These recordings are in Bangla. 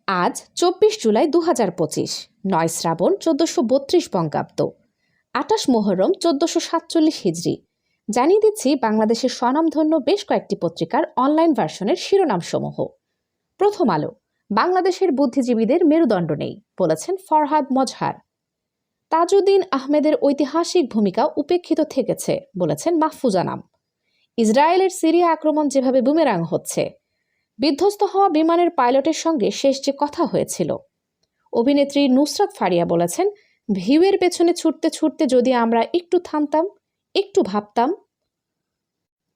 আজ ২৪ জুলাই ২০২৫, ৯ শ্রাবণ ১৪৩২ বঙ্গাব্দ, ২৮ মোহরম ১৪৪৭ হিজরি। জানিয়ে দিচ্ছি বাংলাদেশের স্বনামধন্য বেশ কয়েকটি পত্রিকার অনলাইন ভার্সনের শিরোনামসমূহ। প্রথম আলো, বাংলাদেশের বুদ্ধিজীবীদের মেরুদণ্ড নেই, বলেছেন ফরহাদ মজহার। তাজউদ্দিন আহমেদের ঐতিহাসিক ভূমিকা উপেক্ষিত থেকেছে, বলেছেন মাহফুজ আনাম। ইসরায়েলের সিরিয়া আক্রমণ যেভাবে বুমেরাং হচ্ছে, বিধ্বস্ত হওয়া বিমানের পাইলটের সঙ্গে শেষ যে কথা হয়েছিল। অভিনেত্রী নুসরাত ফারিয়া বলেছেন, ভিউয়ের পেছনে ছুটতে ছুটতে যদি আমরা একটু থামতাম, একটু ভাবতাম।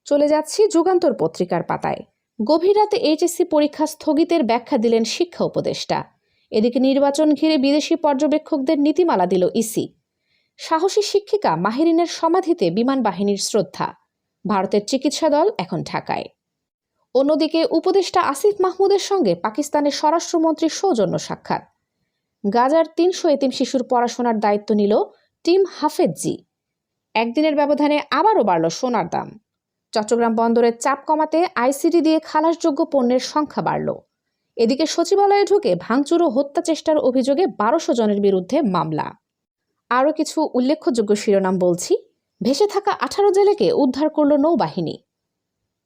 চলে যাচ্ছি যুগান্তর পত্রিকার পাতায়। গভীর রাতে এইচএসসি পরীক্ষা স্থগিতের ব্যাখ্যা দিলেন শিক্ষা উপদেষ্টা। এদিকে নির্বাচন ঘিরে বিদেশি পর্যবেক্ষকদের নীতিমালা দিল ইসি। সাহসী শিক্ষিকা মাহিরিনের সমাধিতে বিমান বাহিনীর শ্রদ্ধা। ভারতের চিকিৎসা দল এখন ঢাকায়। অন্যদিকে উপদেষ্টা আসিফ মাহমুদের সঙ্গে পাকিস্তানের স্বরাষ্ট্রমন্ত্রীর সৌজন্য সাক্ষাৎ। গাজার ৩০০ এতিম শিশুর পড়াশোনার দায়িত্ব নিল টিম হাফেজজি। একদিনের ব্যবধানে আবারও বাড়ল সোনার দাম। চট্টগ্রাম বন্দরের চাপ কমাতে আইসিডি দিয়ে খালাসযোগ্য পণ্যের সংখ্যা বাড়ল। এদিকে সচিবালয়ে ঢুকে ভাঙচুর ও হত্যা চেষ্টার অভিযোগে ১২০০ জনের বিরুদ্ধে মামলা। আরও কিছু উল্লেখযোগ্য শিরোনাম বলছি। ভেসে থাকা ১৮ জেলেকে উদ্ধার করল নৌবাহিনী।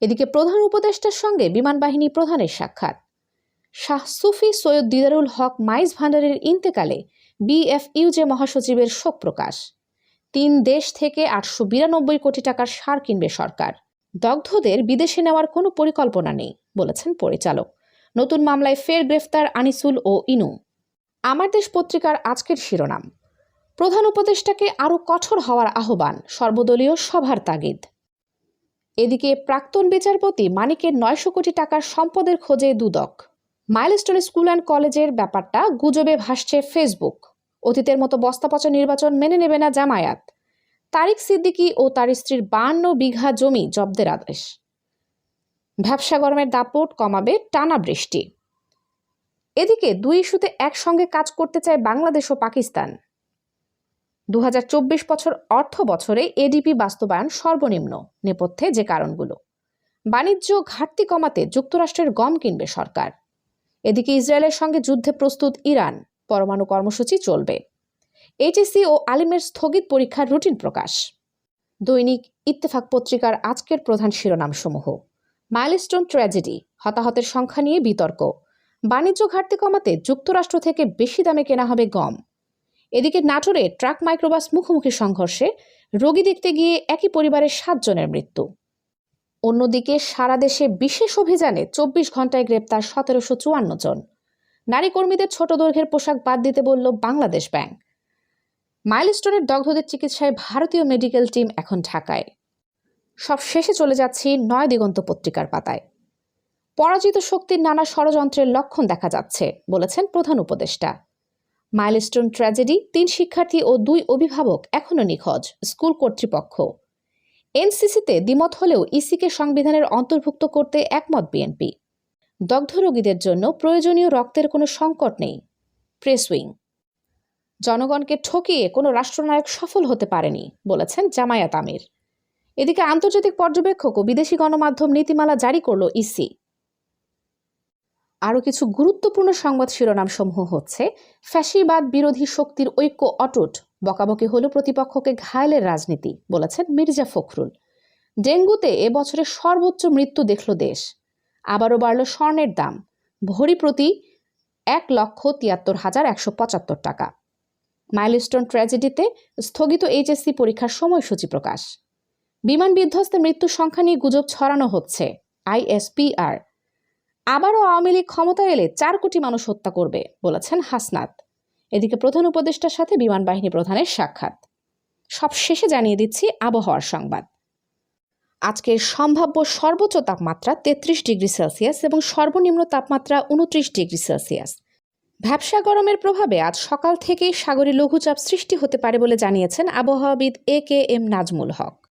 এদিকে প্রধান উপদেষ্টার সঙ্গে বিমান বাহিনী প্রধানের সাক্ষাৎ। শাহ সুফি সৈয়দ দিদারুল হক মাইজ ভান্ডারের ইন্তেকালে বিএফইউজে মহাসচিবের শোক প্রকাশ। ৩ দেশ থেকে ৮৯২ কোটি টাকার সার কিনবে সরকার। দগ্ধদের বিদেশে নেওয়ার কোনো পরিকল্পনা নেই, বলেছেন পরিচালক। নতুন মামলায় ফের গ্রেফতার আনিসুল ও ইনু। আমার দেশ পত্রিকার আজকের শিরোনাম, প্রধান উপদেষ্টাকে আরও কঠোর হওয়ার আহ্বান, সর্বদলীয় সভার তাগিদ। এদিকে প্রাক্তন বিচারপতি মানিকের ৯০০ কোটি টাকার সম্পদের খোঁজে দুদক। মাইলস্টোন স্কুল অ্যান্ড কলেজের ব্যাপারটা গুজবে ভাসছে ফেসবুক। অতীতের মতো বস্তাপচা নির্বাচন মেনে নেবে না জামায়াত। তারিক সিদ্দিকী ও তার স্ত্রীর ৫২ বিঘা জমি জব্দের আদেশ। ভ্যাপসা গরমের দাপট কমাবে টানা বৃষ্টি। এদিকে দুই ইস্যুতে একসঙ্গে কাজ করতে চায় বাংলাদেশ ও পাকিস্তান। ২০২৪ অর্থ বছরে এডিপি বাস্তবায়ন সর্বনিম্ন, নেপথ্যে যে কারণগুলো। বাণিজ্য ঘাটতি কমাতে যুক্তরাষ্ট্রের গম কিনবে সরকার। এদিকে ইসরায়েলের সঙ্গে যুদ্ধে প্রস্তুত ইরান, পরমাণু কর্মসূচি চলবে। এইচএসসি ও আলিমের স্থগিত পরীক্ষার রুটিন প্রকাশ। দৈনিক ইত্তেফাক পত্রিকার আজকের প্রধান শিরোনামসমূহ। মাইলস্টোন ট্র্যাজেডি, হতাহতের সংখ্যা নিয়ে বিতর্ক। বাণিজ্য ঘাটতি কমাতে যুক্তরাষ্ট্র থেকে বেশি দামে কেনা হবে গম। এদিকে নাটোরে ট্রাক মাইক্রোবাস মুখোমুখি সংঘর্ষে রোগী দেখতে গিয়ে একই পরিবারের ৭ জনের মৃত্যু। অন্যদিকে সারা দেশে বিশেষ অভিযানে ২৪ ঘন্টায় গ্রেপ্তার ১৭৫৪ জন। নারী কর্মীদের ছোট দৈর্ঘ্যের পোশাক বাদ দিতে বলল বাংলাদেশ ব্যাংক। মাইলস্টোনের দগ্ধদের চিকিৎসায় ভারতীয় মেডিকেল টিম এখন ঢাকায়। সব শেষে চলে যাচ্ছি নয় দিগন্ত পত্রিকার পাতায়। পরাজিত শক্তির নানা ষড়যন্ত্রের লক্ষণ দেখা যাচ্ছে, বলেছেন প্রধান উপদেষ্টা। মাইলস্টোন ট্র্যাজেডি, ৩ শিক্ষার্থী ও ২ অভিভাবক এখনও নিখোঁজ, স্কুল কর্তৃপক্ষ। এনসিসিতে দ্বিমত হলেও ইসিকে সংবিধানের অন্তর্ভুক্ত করতে একমত বিএনপি। দগ্ধ রোগীদের জন্য প্রয়োজনীয় রক্তের কোনো সংকট নেই, প্রেস উইং। জনগণকে ঠকিয়ে কোনো রাষ্ট্রনায়ক সফল হতে পারেনি, বলেছেন জামায়াত আমির। এদিকে আন্তর্জাতিক পর্যবেক্ষক ও বিদেশি গণমাধ্যম নীতিমালা জারি করল ইসি। আরও কিছু গুরুত্বপূর্ণ সংবাদ শিরোনামসমূহ হচ্ছে, ফ্যাসিবাদ বিরোধী শক্তির ঐক্য অটুট, বকাবকি হল প্রতিপক্ষকে ঘায়েলের রাজনীতি, বলেছেন মির্জা ফখরুল। ডেঙ্গুতে এবছরের সর্বোচ্চ মৃত্যু দেখল দেশ। আবারও বাড়ল স্বর্ণের দাম, ভরি প্রতি ১,৭৩,১৭৫ টাকা। মাইলস্টোন ট্র্যাজেডিতে স্থগিত এইচএসসি পরীক্ষার সময়সূচি প্রকাশ। বিমান বিধ্বস্তে মৃত্যুর সংখ্যা নিয়ে গুজব ছড়ানো হচ্ছে, আইএসপিআর। আবারও আওয়ামী লীগ ক্ষমতা এলে ৪ কোটি মানুষ হত্যা করবে, বলেছেন হাসনাত। এদিকে প্রধান উপদেষ্টার সাথে বিমান বাহিনী প্রধানের সাক্ষাৎ। সব শেষে জানিয়ে দিচ্ছি আবহাওয়ার সংবাদ। আজকের সম্ভাব্য সর্বোচ্চ তাপমাত্রা ৩৩ ডিগ্রি সেলসিয়াস এবং সর্বনিম্ন তাপমাত্রা ২৯ ডিগ্রি সেলসিয়াস। ভ্যাপসা গরমের প্রভাবে আজ সকাল থেকেই সাগরে লঘুচাপ সৃষ্টি হতে পারে বলে জানিয়েছেন আবহাওয়াবিদ এ কে এম নাজমুল হক।